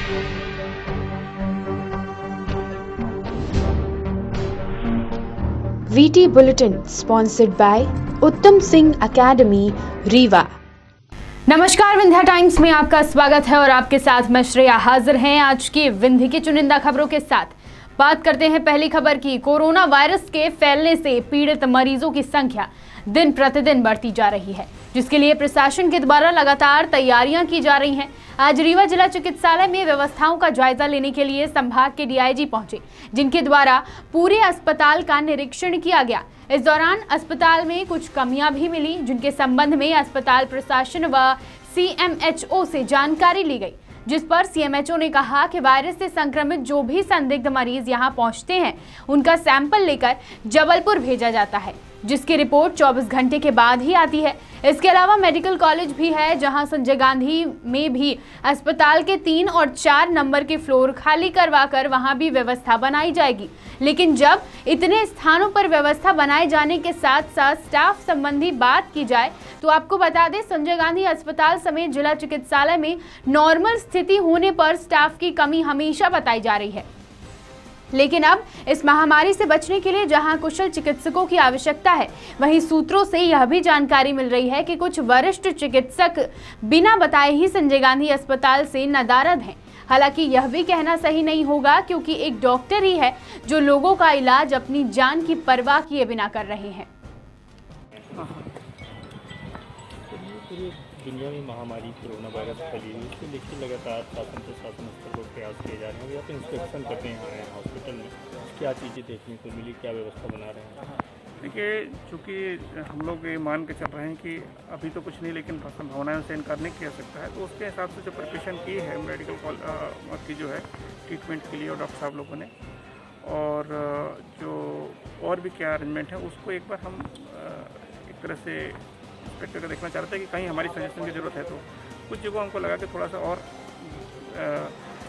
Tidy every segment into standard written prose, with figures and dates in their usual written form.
VT Bulletin sponsored by उत्तम Singh academy Rewa. नमस्कार, Vindhya times में आपका स्वागत है और आपके साथ मैं श्रेया हाजिर हैं आज की विंध्य की चुनिंदा खबरों के साथ। बात करते हैं पहली खबर की। कोरोना वायरस के फैलने से पीड़ित मरीजों की संख्या दिन प्रतिदिन बढ़ती जा रही है, जिसके लिए प्रशासन के द्वारा लगातार तैयारियां की जा रही हैं। आज रीवा जिला चिकित्सालय में व्यवस्थाओं का जायजा लेने के लिए संभाग के डीआईजी पहुंचे, जिनके द्वारा पूरे अस्पताल का निरीक्षण किया गया। इस दौरान अस्पताल में कुछ कमियां भी मिली, जिनके संबंध में अस्पताल प्रशासन व सीएमएचओ से जानकारी ली गई, जिस पर सीएमएचओ ने कहा कि वायरस से संक्रमित जो भी संदिग्ध मरीज यहां पहुंचते हैं, उनका सैंपल लेकर जबलपुर भेजा जाता है, जिसकी रिपोर्ट 24 घंटे के बाद ही आती है। इसके अलावा मेडिकल कॉलेज भी है, जहां संजय गांधी में भी अस्पताल के 3 और 4 नंबर के फ्लोर खाली करवाकर वहां भी व्यवस्था बनाई जाएगी। लेकिन जब इतने स्थानों पर व्यवस्था बनाए जाने के साथ साथ स्टाफ संबंधी बात की जाए तो आपको बता दें, संजय गांधी अस्पताल समेत जिला चिकित्सालय में नॉर्मल स्थिति होने पर स्टाफ की कमी हमेशा बताई जा रही है। लेकिन अब इस महामारी से बचने के लिए जहां कुशल चिकित्सकों की आवश्यकता है, वहीं सूत्रों से यह भी जानकारी मिल रही है कि कुछ वरिष्ठ चिकित्सक बिना बताए ही संजय गांधी अस्पताल से नदारद हैं। हालांकि यह भी कहना सही नहीं होगा, क्योंकि एक डॉक्टर ही है जो लोगों का इलाज अपनी जान की परवाह किए बिना कर रहे हैं। पूरी दुनिया में महामारी कोरोना वायरस फैली हुई, इसको लेकर लगातार शासन प्रशासन स्तर पर प्रयास किए जा रहे हैं। आप इंस्पेक्शन करने आए हैं हॉस्पिटल में, क्या चीज़ें देखने को मिली, क्या व्यवस्था बना रहे हैं? देखिए, चूँकि हम लोग ये मान के चल रहे हैं कि अभी तो कुछ नहीं, लेकिन संभावनाओं से इनकार नहीं किया सकता है, तो उसके हिसाब से जो प्रिपरेशन की है मेडिकल की जो है ट्रीटमेंट के लिए और डॉक्टर साहब लोगों ने, और जो और भी क्या अरेंजमेंट है उसको एक बार हम एक तरह से इंस्पेक्टर का देखना चाहते हैं कि कहीं हमारी सजेशन की ज़रूरत है। तो कुछ जगह हमको लगा कि थोड़ा सा और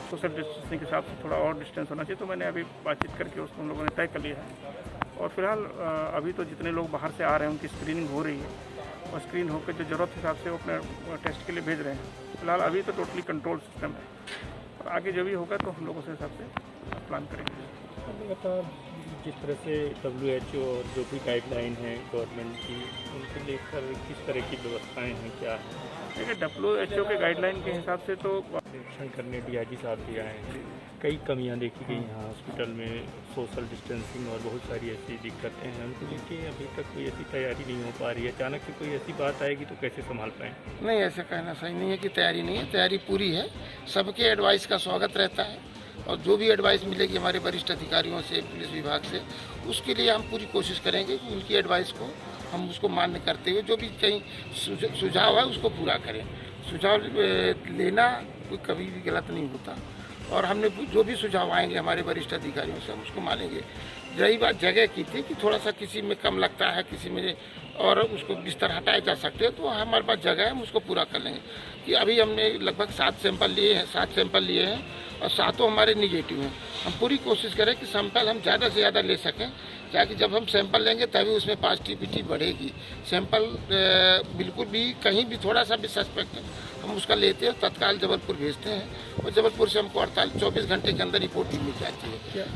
सोशल डिस्टेंसिंग के हिसाब से थोड़ा और डिस्टेंस होना चाहिए, तो मैंने अभी बातचीत करके उसको हम लोगों ने तय कर लिया है। और फिलहाल अभी तो जितने लोग बाहर से आ रहे हैं उनकी स्क्रीनिंग हो रही है, और स्क्रीन होकर जो ज़रूरत के हिसाब से वो अपने टेस्ट के लिए भेज रहे हैं। फिलहाल अभी तो टोटली कंट्रोल सिस्टम है, और आगे जो भी होगा तो हम लोग उस हिसाब से प्लान करेंगे। जिस तरह से WHO और जो भी गाइडलाइन है गवर्नमेंट की, उनको लेकर किस तरह की व्यवस्थाएं हैं, क्या है? देखिए, WHO के गाइडलाइन के हिसाब से तो निरीक्षण करने डीआईजी साहब भी आए हैं, कई कमियां देखी गई यहाँ हॉस्पिटल में, सोशल डिस्टेंसिंग और बहुत सारी ऐसी दिक्कतें हैं। उनको लेकर अभी तक कोई ऐसी तैयारी नहीं हो पा रही है। अचानक से कोई ऐसी बात आएगी तो कैसे संभाल पाएँ? नहीं, ऐसा कहना सही नहीं है कि तैयारी नहीं है, तैयारी पूरी है। सबके एडवाइस का स्वागत रहता है, और जो भी एडवाइस मिलेगी हमारे वरिष्ठ अधिकारियों से, पुलिस विभाग से, उसके लिए हम पूरी कोशिश करेंगे कि उनकी एडवाइस को हम उसको मान्य करते हुए जो भी कहीं सुझाव है उसको पूरा करें। सुझाव लेना कोई कभी भी गलत नहीं होता, और हमने जो भी सुझाव आएंगे हमारे वरिष्ठ अधिकारियों से हम उसको मानेंगे। रही बात जगह की थी कि थोड़ा सा किसी में कम लगता है, किसी में और उसको बिस्तर हटाए जा सकते हैं, तो हमारे पास जगह है, हम उसको पूरा कर लेंगे। कि अभी हमने लगभग 7 सैंपल लिए हैं और 7 हमारे निगेटिव हैं। हम पूरी कोशिश करें कि सैंपल हम ज़्यादा से ज़्यादा ले सकें, ताकि जब हम सैंपल लेंगे तभी उसमें पॉजिटिविटी बढ़ेगी। सैंपल बिल्कुल भी कहीं भी थोड़ा सा भी सस्पेक्ट है, हम उसका लेते हैं, तत्काल जबलपुर भेजते हैं, और जबलपुर से हमको 24 घंटे के अंदर रिपोर्ट भी मिल जाती है।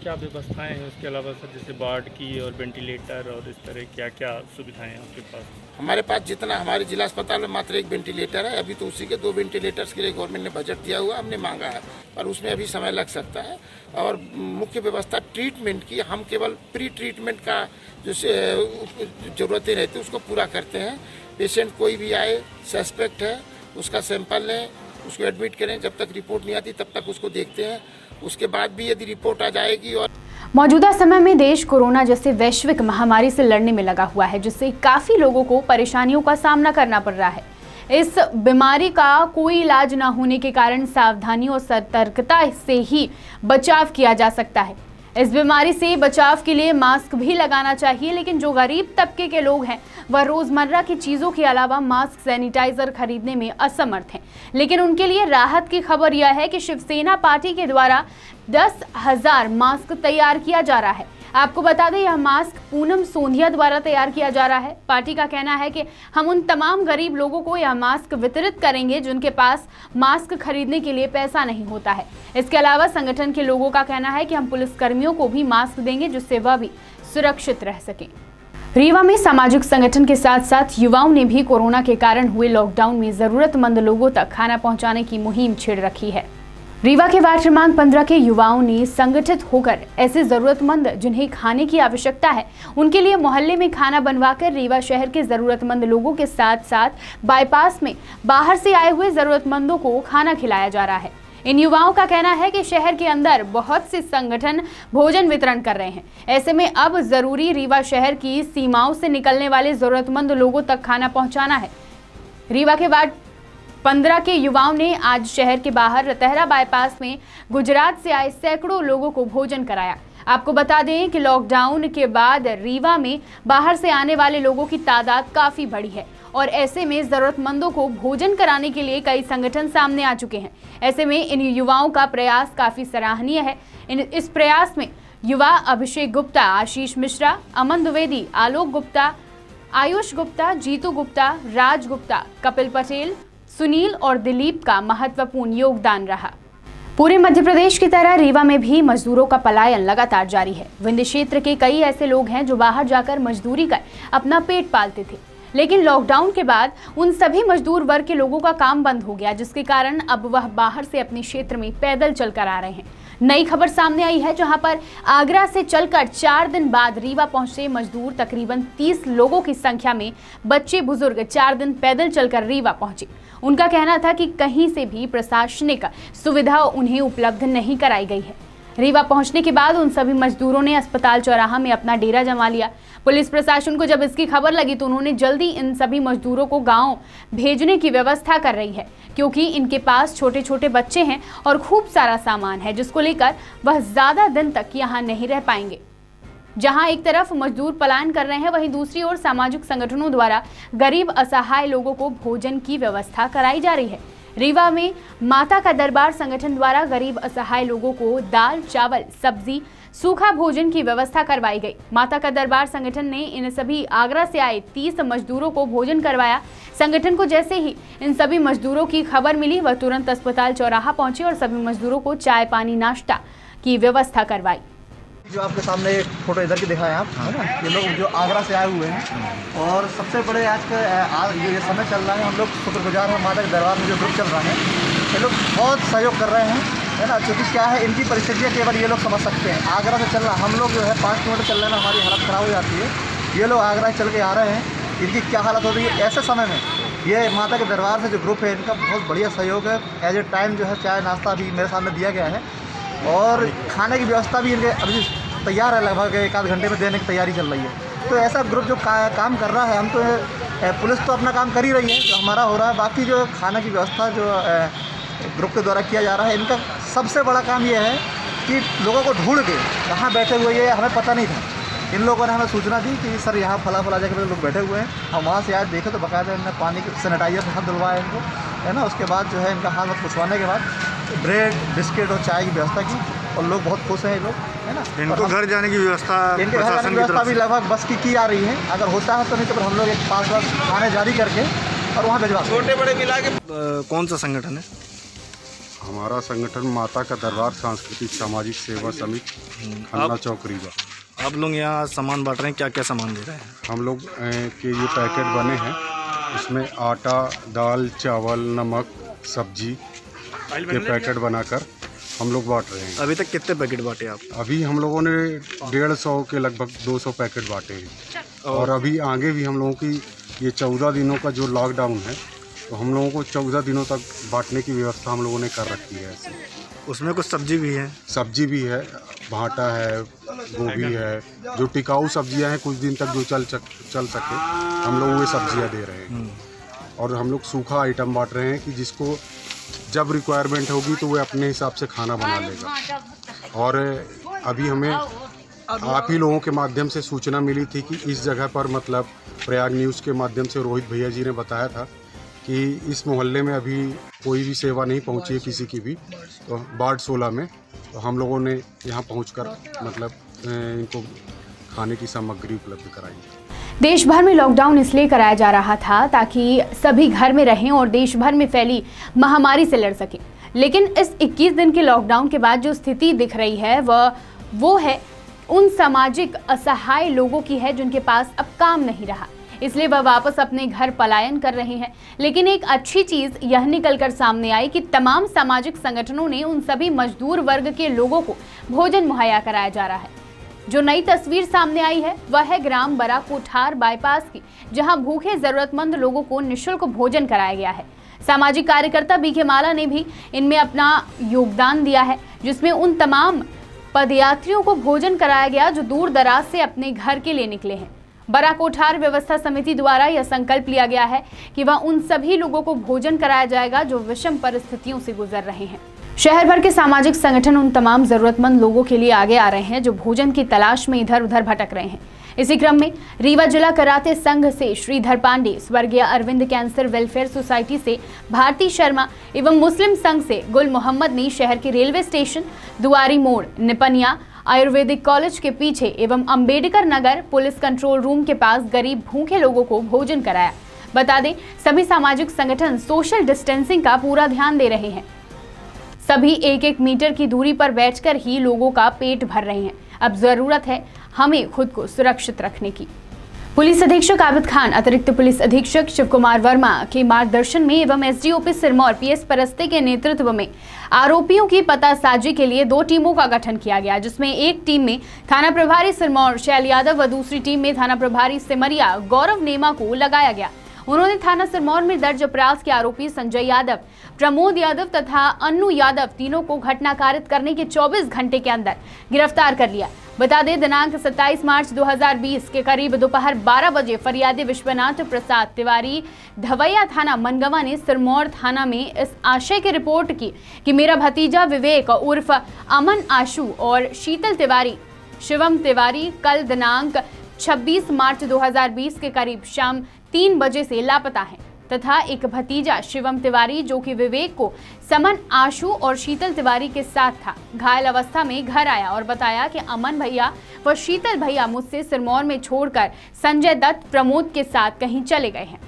क्या व्यवस्थाएं हैं उसके अलावा सर, जैसे वार्ड की और वेंटिलेटर और इस तरह क्या क्या सुविधाएं हैं आपके पास? हमारे पास जितना हमारे जिला अस्पताल में मात्र 1 वेंटिलेटर है, अभी तो उसी के 2 वेंटिलेटर्स के लिए गवर्नमेंट ने बजट दिया हुआ, हमने मांगा है, पर उसमें अभी समय लग सकता है। और मुख्य व्यवस्था ट्रीटमेंट की, हम केवल प्री ट्रीटमेंट का जो ज़रूरतें रहती है उसको पूरा करते हैं। पेशेंट कोई भी आए, सस्पेक्ट है, उसका सैंपल लें, उसको एडमिट करें, जब तक रिपोर्ट नहीं आती तब तक उसको देखते हैं। उसके बाद भी यदि रिपोर्ट आ जाएगी। और मौजूदा समय में देश कोरोना जैसे वैश्विक महामारी से लड़ने में लगा हुआ है, जिससे काफी लोगों को परेशानियों का सामना करना पड़ रहा है। इस बीमारी का कोई इलाज न होने के कारण सावधानी और सतर्कता से ही बचाव किया जा सकता है। इस बीमारी से बचाव के लिए मास्क भी लगाना चाहिए, लेकिन जो गरीब तबके के लोग हैं वह रोजमर्रा की चीजों के अलावा मास्क, सैनिटाइजर खरीदने में असमर्थ हैं। लेकिन उनके लिए राहत की खबर यह है कि शिवसेना पार्टी के द्वारा 10,000 मास्क तैयार किया जा रहा है। आपको बता दें, यह मास्क पूनम सोंधिया द्वारा तैयार किया जा रहा है। पार्टी का कहना है कि हम उन तमाम गरीब लोगों को यह मास्क वितरित करेंगे जिनके पास मास्क खरीदने के लिए पैसा नहीं होता है। इसके अलावा संगठन के लोगों का कहना है कि हम पुलिस कर्मियों को भी मास्क देंगे जिससे वह भी सुरक्षित रह सकें। रीवा में सामाजिक संगठन के साथ साथ युवाओं ने भी कोरोना के कारण हुए लॉकडाउन में जरूरतमंद लोगों तक खाना पहुंचाने की मुहिम छेड़ रखी है। रीवा के वार्ड क्रमांक 15 के युवाओं ने संगठित होकर ऐसे जरूरतमंद जिन्हें खाने की आवश्यकता है उनके लिए मोहल्ले में खाना बनवाकर रीवा शहर के जरूरतमंद लोगों के साथ साथ बाईपास में बाहर से आए हुए जरूरतमंदों को खाना खिलाया जा रहा है। इन युवाओं का कहना है कि शहर के अंदर बहुत से संगठन भोजन वितरण कर रहे हैं, ऐसे में अब जरूरी रीवा शहर की सीमाओं से निकलने वाले जरूरतमंद लोगों तक खाना पहुंचाना है। रीवा के वार्ड 15 के युवाओं ने आज शहर के बाहर रतहरा बाईपास में गुजरात से आए सैकड़ों लोगों को भोजन कराया। आपको बता दें कि लॉकडाउन के बाद रीवा में बाहर से आने वाले लोगों की तादाद काफी बढ़ी है और ऐसे में जरूरतमंदों को भोजन कराने के लिए कई संगठन सामने आ चुके हैं। ऐसे में इन युवाओं का प्रयास काफी सराहनीय है। इस प्रयास में युवा अभिषेक गुप्ता, आशीष मिश्रा, अमन द्विवेदी, आलोक गुप्ता, आयुष गुप्ता, जीतू गुप्ता, राज गुप्ता, कपिल पटेल, सुनील और दिलीप का महत्वपूर्ण योगदान रहा। पूरे मध्य प्रदेश की तरह रीवा में भी मजदूरों का पलायन लगातार जारी है। विंध्य क्षेत्र के कई ऐसे लोग हैं जो बाहर जाकर मजदूरी कर अपना पेट पालते थे, लेकिन लॉकडाउन के बाद उन सभी मजदूर वर्ग के लोगों का काम बंद हो गया, जिसके कारण अब वह बाहर से अपने क्षेत्र में पैदल चलकर आ रहे हैं। नई खबर सामने आई है जहां पर आगरा से चलकर 4 दिन बाद रीवा पहुंचे मजदूर तकरीबन 30 लोगों की संख्या में बच्चे बुजुर्ग 4 दिन पैदल चलकर रीवा पहुंचे। उनका कहना था कि कहीं से भी प्रशासनिक सुविधा उन्हें उपलब्ध नहीं कराई गई है। रीवा पहुंचने के बाद उन सभी मजदूरों ने अस्पताल चौराहा में अपना डेरा जमा लिया। पुलिस प्रशासन को जब इसकी खबर लगी तो उन्होंने जल्दी इन सभी मजदूरों को गांव भेजने की व्यवस्था कर रही है, क्योंकि इनके पास छोटे छोटे बच्चे हैं और खूब सारा सामान है, जिसको लेकर वह ज्यादा दिन तक यहाँ नहीं रह पाएंगे। जहां एक तरफ मजदूर पलायन कर रहे हैं, वहीं दूसरी ओर सामाजिक संगठनों द्वारा गरीब असहाय लोगों को भोजन की व्यवस्था कराई जा रही है। रीवा में माता का दरबार संगठन द्वारा गरीब असहाय लोगों को दाल, चावल, सब्जी, सूखा भोजन की व्यवस्था करवाई गई। माता का दरबार संगठन ने इन सभी आगरा से आए 30 मजदूरों को भोजन करवाया। संगठन को जैसे ही इन सभी मजदूरों की खबर मिली, वह तुरंत अस्पताल चौराहा पहुंचे और सभी मजदूरों को चाय, पानी, नाश्ता की व्यवस्था करवाई। जो आपके सामने एक फोटो इधर की दिखाएं आप, है ना, ये लोग जो आगरा से आए हुए हैं और सबसे बड़े आज का ये समय चल रहा है, हम लोग शुक्रगुजार हैं माता के दरबार में जो ग्रुप चल रहा है, ये लोग बहुत सहयोग कर रहे हैं, है ना, क्योंकि क्या है, इनकी परिस्थितियाँ केवल ये लोग समझ सकते हैं। आगरा से चल रहा, हम लोग जो है 5 किलोमीटर चलने में हमारी हालत ख़राब हो जाती है, ये लोग आगरा चल के आ रहे हैं, इनकी क्या हालत होती है। ऐसे समय में ये माता के दरबार से जो ग्रुप है, इनका बहुत बढ़िया सहयोग है। एज ए टाइम जो है चाय नाश्ता भी मेरे सामने दिया गया है और खाने की व्यवस्था भी इनके अभी तैयार है, लगभग 1 आध घंटे में देने की तैयारी चल रही है। तो ऐसा ग्रुप जो काम कर रहा है, हम तो पुलिस तो अपना काम कर ही रही है जो हमारा हो रहा है, बाकी जो खाने की व्यवस्था जो ग्रुप के द्वारा किया जा रहा है, इनका सबसे बड़ा काम ये है कि लोगों को ढूंढ के कहाँ बैठे हुए ये हमें पता नहीं था, इन लोगों ने हमें सूचना दी कि सर यहाँ फला जगह लोग बैठे हुए हैं। हम वहाँ से आज देखे तो बाकायदा इन्होंने पानी के सैनिटाइजर से हाथ धुलवाया इनको, है ना। उसके बाद जो है इनका हाथ पुछवाने के बाद ब्रेड, बिस्किट और चाय की व्यवस्था की और लोग बहुत खुश हैं ये लोग, है ना। इनको घर जाने की व्यवस्था, इनके घर जाने की व्यवस्था भी लगभग बस की जा रही है। अगर होता है तो नहीं तो फिर हम लोग एक पास खाने जारी करके और वहाँ भिजवा छोटे बड़े मिला के। कौन सा संगठन है? हमारा संगठन माता का दरबार सांस्कृतिक सामाजिक सेवा समिति खन्ना चौक रीवा। आप लोग यहाँ सामान बांट रहे हैं, क्या क्या सामान दे रहे हैं? हम लोग के ये पैकेट बने हैं, इसमें आटा, दाल, चावल, नमक, सब्जी के पैकेट बनाकर हम लोग बांट रहे हैं। अभी तक कितने पैकेट बांटे आप? अभी हम लोगों ने 150 के लगभग 200 पैकेट बांटे हैं और अभी आगे भी हम लोगों की ये 14 दिनों का जो लॉकडाउन है, तो हम लोगों को 14 दिनों तक बांटने की व्यवस्था हम लोगों ने कर रखी है। उसमें कुछ सब्जी भी है? सब्जी भी है, भाटा है, गोभी है, जो टिकाऊ सब्जियां हैं कुछ दिन तक जो चल सके, हम लोग वो सब्जियां दे रहे हैं। और हम लोग सूखा आइटम बांट रहे हैं कि जिसको जब रिक्वायरमेंट होगी तो वो अपने हिसाब से खाना बना लेगा। और अभी हमें आप ही लोगों के माध्यम से सूचना मिली थी कि इस जगह पर, मतलब प्रयाग न्यूज़ के माध्यम से रोहित भैया जी ने बताया था कि इस मोहल्ले में अभी कोई भी सेवा नहीं पहुंची है किसी की भी, तो वार्ड 16 में। तो हम लोगों ने यहाँ पहुंचकर मतलब इनको खाने की सामग्री उपलब्ध कराई। देश भर में लॉकडाउन इसलिए कराया जा रहा था ताकि सभी घर में रहें और देश भर में फैली महामारी से लड़ सकें। लेकिन इस 21 दिन के लॉकडाउन के बाद जो स्थिति दिख रही है वो है उन सामाजिक असहाय लोगों की है जिनके पास अब काम नहीं रहा, इसलिए वह वापस अपने घर पलायन कर रहे हैं। लेकिन एक अच्छी चीज यह निकलकर सामने आई कि तमाम सामाजिक संगठनों ने उन सभी मजदूर वर्ग के लोगों को भोजन मुहैया कराया जा रहा है। जो नई तस्वीर सामने आई है वह है ग्राम बड़ा कोठार बाईपास की, जहां भूखे जरूरतमंद लोगों को निःशुल्क भोजन कराया गया है। सामाजिक कार्यकर्ता बीके माला ने भी इनमें अपना योगदान दिया है, जिसमें उन तमाम पदयात्रियों को भोजन कराया गया जो दूर दराज से अपने घर के लिए निकले हैं। बड़ा कोठार व्यवस्था समिति द्वारा यह संकल्प लिया गया है कि वह उन सभी लोगों को भोजन कराया जाएगा जो विषम परिस्थितियों से गुजर रहे हैं। शहर भर के सामाजिक संगठन उन तमाम जरूरतमंद लोगों के लिए आगे आ रहे हैं जो भोजन की तलाश में इधर उधर भटक रहे हैं। इसी क्रम में रीवा जिला कराटे संघ से श्रीधर पांडे, स्वर्गीय अरविंद कैंसर वेलफेयर सोसाइटी से भारती शर्मा एवं मुस्लिम संघ से गुल मोहम्मद ने शहर के रेलवे स्टेशन, दुआरी मोड़, निपनिया, आयुर्वेदिक कॉलेज के पीछे एवं Ambedkar Nagar police control room के पास गरीब भूखे लोगों को भोजन कराया। बता दें, सभी सामाजिक संगठन सोशल डिस्टेंसिंग का पूरा ध्यान दे रहे हैं। सभी 1-1 मीटर की दूरी पर बैठकर ही लोगों का पेट भर रहे हैं। अब जरूरत है हमें खुद को सुरक्षित रखने की। पुलिस अधीक्षक आबिद खान, अतिरिक्त पुलिस अधीक्षक शिव कुमार वर्मा के मार्गदर्शन में एवं एसडीओपी सिरमौर पीएस परस्ते के नेतृत्व में आरोपियों की पतासाजी के लिए 2 टीमों का गठन किया गया, जिसमें एक टीम में थाना प्रभारी सिरमौर शैल यादव व दूसरी टीम में थाना प्रभारी सिमरिया गौरव नेमा को लगाया गया। उन्होंने थाना सिरमौर में दर्ज अपराध के आरोपी संजय यादव, प्रमोद यादव तथा अन्नू यादव तीनों को घटना कारित करने के 24 घंटे के अंदर गिरफ्तार कर लिया। बता दें, दिनांक 27 मार्च 2020 के करीब दोपहर 12 बजे फरियादी विश्वनाथ प्रसाद तिवारी धवैया थाना मनगवा ने सिरमौर थाना में इस आशय की रिपोर्ट की कि मेरा भतीजा विवेक उर्फ अमन आशु और शीतल तिवारी, शिवम तिवारी कल दिनांक 26 मार्च 2020 के करीब शाम 3 बजे से लापता है तथा एक भतीजा शिवम तिवारी जो कि विवेक को समन आशु और शीतल तिवारी के साथ था, घायल अवस्था में घर आया और बताया कि अमन भैया व शीतल भैया मुझसे सिरमौर में छोड़कर संजय दत्त प्रमोद के साथ कहीं चले गए हैं।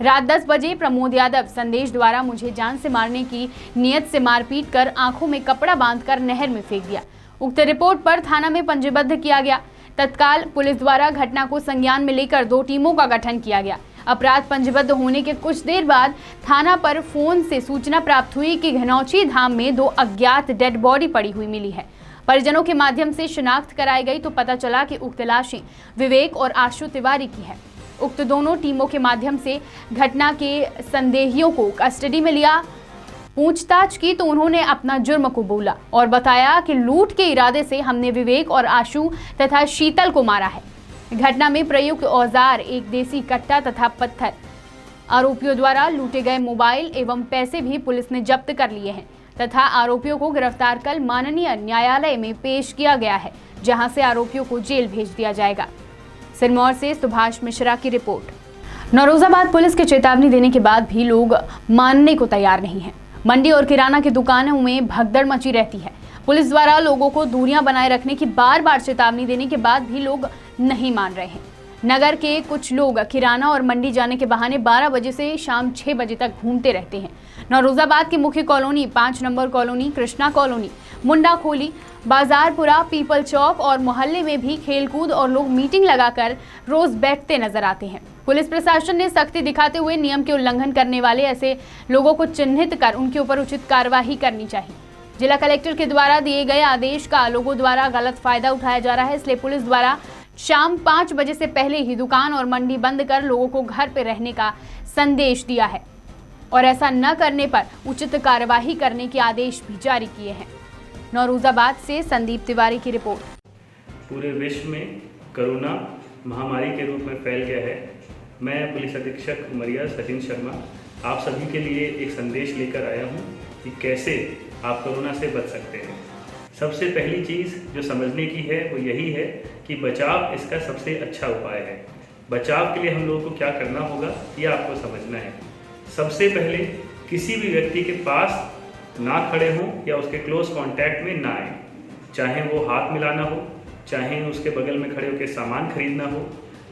रात 10 बजे प्रमोद यादव संदेश द्वारा मुझे जान से मारने की नियत से मारपीट कर आंखों में कपड़ा बांधकर नहर में फेंक दिया। उक्त रिपोर्ट पर थाना में पंजीबद्ध किया गया। तत्काल पुलिस द्वारा घटना को संज्ञान में लेकर 2 टीमों का गठन किया गया। अपराध पंजीबद्ध होने के कुछ देर बाद थाना पर फोन से सूचना प्राप्त हुई कि घनौची धाम में 2 अज्ञात डेड बॉडी पड़ी हुई मिली है। परिजनों के माध्यम से शिनाख्त कराई गई तो पता चला कि उक्त लाशें विवेक और आशु तिवारी की है। उक्त दोनों टीमों के माध्यम से घटना के संदेहियों को कस्टडी में लिया। पूछताछ की तो उन्होंने अपना जुर्म कबूला और बताया कि लूट के इरादे से हमने विवेक और आशु तथा शीतल को मारा है। घटना में प्रयुक्त औजार, एक देसी कट्टा तथा पत्थर, आरोपियों द्वारा लूटे गए मोबाइल एवं पैसे भी पुलिस ने जब्त कर लिए हैं तथा आरोपियों को गिरफ्तार कर माननीय न्यायालय में पेश किया गया है, जहां से आरोपियों को जेल भेज दिया जाएगा। सिरमौर से सुभाष मिश्रा की रिपोर्ट। नौरोजाबाद पुलिस के चेतावनी देने के बाद भी लोग मानने को तैयार नहीं है। मंडी और किराना की दुकानों में भगदड़ मची रहती है। पुलिस द्वारा लोगों को दूरियां बनाए रखने की बार-बार चेतावनी देने के बाद भी लोग नहीं मान रहे हैं। नगर के कुछ लोग किराना और मंडी जाने के बहाने 12 बजे से शाम 6 बजे तक घूमते रहते हैं। नौरोजाबाद की मुख्य colony, 5 number colony, Krishna colony, Munda Kholi, Bazarpura, people चौक और मोहल्ले में भी खेलकूद और लोग मीटिंग लगाकर रोज बैठते नजर आते हैं। पुलिस प्रशासन ने सख्ती दिखाते हुए नियम के उल्लंघन करने वाले ऐसे लोगों को चिन्हित कर उनके ऊपर उचित कार्रवाई करनी चाहिए। जिला कलेक्टर के द्वारा दिए गए आदेश का लोगों द्वारा गलत फायदा उठाया जा रहा है, इसलिए पुलिस द्वारा शाम 5 बजे से पहले ही दुकान और मंडी बंद कर लोगों को घर पे रहने का संदेश दिया है और ऐसा न करने पर उचित कार्यवाही करने के आदेश भी जारी किए हैं। नौरोजाबाद से संदीप तिवारी की रिपोर्ट। पूरे विश्व में कोरोना महामारी के रूप में फैल गया है। मैं पुलिस अधीक्षक उमरिया सचिन शर्मा आप सभी के लिए एक संदेश लेकर आया हूँ कि कैसे आप कोरोना से बच सकते हैं। सबसे पहली चीज़ जो समझने की है वो यही है कि बचाव इसका सबसे अच्छा उपाय है। बचाव के लिए हम लोगों को क्या करना होगा ये आपको समझना है। सबसे पहले किसी भी व्यक्ति के पास ना खड़े हों या उसके क्लोज कांटेक्ट में ना आए, चाहे वो हाथ मिलाना हो, चाहे उसके बगल में खड़े होकर सामान खरीदना हो,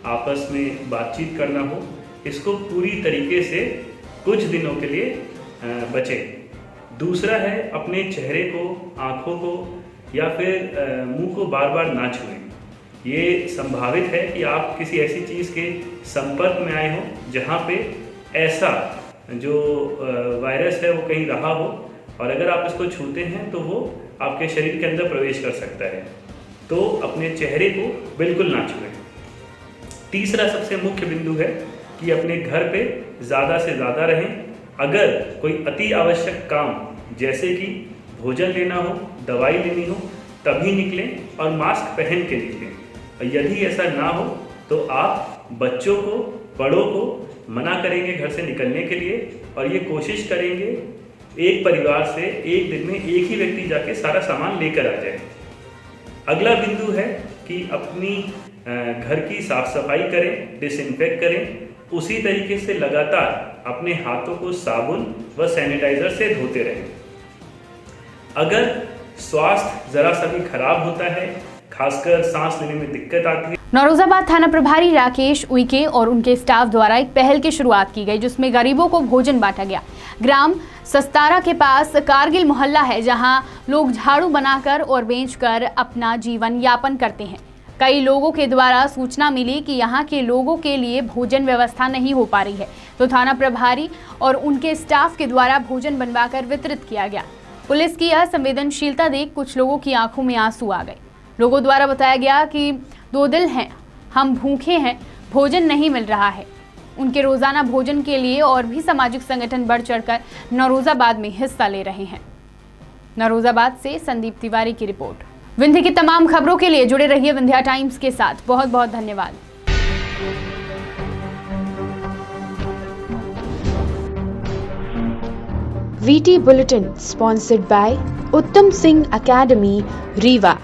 आपस में बातचीत करना हो, इसको पूरी तरीके से कुछ दिनों के लिए बचें। दूसरा है अपने चेहरे को, आँखों को या फिर मुंह को बार बार ना छुएं। ये संभावित है कि आप किसी ऐसी चीज़ के संपर्क में आए हो जहाँ पे ऐसा जो वायरस है वो कहीं रहा हो, और अगर आप इसको छूते हैं तो वो आपके शरीर के अंदर प्रवेश कर सकता है। तो अपने चेहरे को बिल्कुल ना छुएं। तीसरा सबसे मुख्य बिंदु है कि अपने घर पे ज़्यादा से ज़्यादा रहें। अगर कोई अति आवश्यक काम जैसे कि भोजन लेना हो, दवाई लेनी हो, तभी निकलें और मास्क पहन के निकलें। यदि ऐसा ना हो तो आप बच्चों को, बड़ों को मना करेंगे घर से निकलने के लिए, और ये कोशिश करेंगे एक परिवार से एक दिन में एक ही व्यक्ति जाके सारा सामान लेकर आ जाए। अगला बिंदु है कि अपनी घर की साफ सफाई करें, डिसइंफेक्ट करें। उसी तरीके से लगातार अपने हाथों को साबुन व सैनिटाइजर से धोते रहें। अगर स्वास्थ्य जरा सा भी खराब होता है, खासकर सांस लेने में दिक्कत आती है। नौरोजाबाद थाना प्रभारी राकेश उइके और उनके स्टाफ द्वारा एक पहल की शुरुआत की गई, जिसमें गरीबों को भोजन बांटा गया। ग्राम सस्तारा के पास कारगिल मोहल्ला है, जहां लोग झाड़ू बनाकर और बेचकर अपना जीवन यापन करते हैं। कई लोगों के द्वारा सूचना मिली कि यहां के लोगों के लिए भोजन व्यवस्था नहीं हो पा रही है, तो थाना प्रभारी और उनके स्टाफ के द्वारा भोजन बनवाकर वितरित किया गया। पुलिस की यह संवेदनशीलता देख कुछ लोगों की आंखों में आंसू आ गए। लोगों द्वारा बताया गया कि 2 दिल हैं, हम भूखे हैं, भोजन नहीं मिल रहा है। उनके रोजाना भोजन के लिए और भी सामाजिक संगठन बढ़ चढ़कर नौरोजाबाद में हिस्सा ले रहे हैं। नौरोजाबाद से संदीप तिवारी की रिपोर्ट। विंध्य की तमाम खबरों के लिए जुड़े रहिए विंध्या टाइम्स के साथ। बहुत बहुत धन्यवाद। VT Bulletin sponsored by Uttam Singh Academy, Rewa.